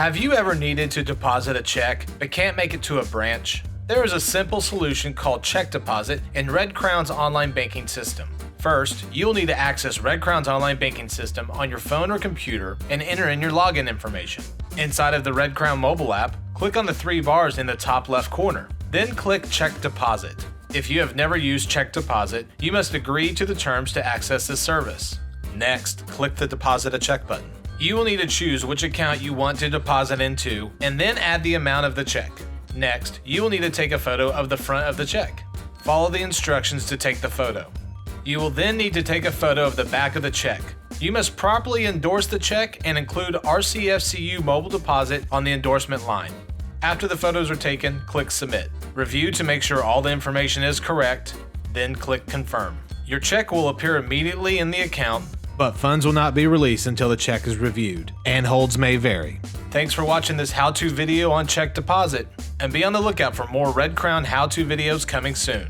Have you ever needed to deposit a check but can't make it to a branch? There is a simple solution called check deposit in Red Crown's online banking system. First, you will need to access Red Crown's online banking system on your phone or computer and enter in your login information. Inside of the Red Crown mobile app, click on the three bars in the top left corner. Then click Check Deposit. If you have never used Check Deposit, you must agree to the terms to access this service. Next, click the Deposit a Check button. You will need to choose which account you want to deposit into and then add the amount of the check. Next, you will need to take a photo of the front of the check. Follow the instructions to take the photo. You will then need to take a photo of the back of the check. You must properly endorse the check and include RCFCU mobile deposit on the endorsement line. After the photos are taken, click Submit. Review to make sure all the information is correct, then click Confirm. Your check will appear immediately in the account, but funds will not be released until the check is reviewed, and holds may vary. Thanks for watching this how-to video on check deposit, and be on the lookout for more Red Crown how-to videos coming soon.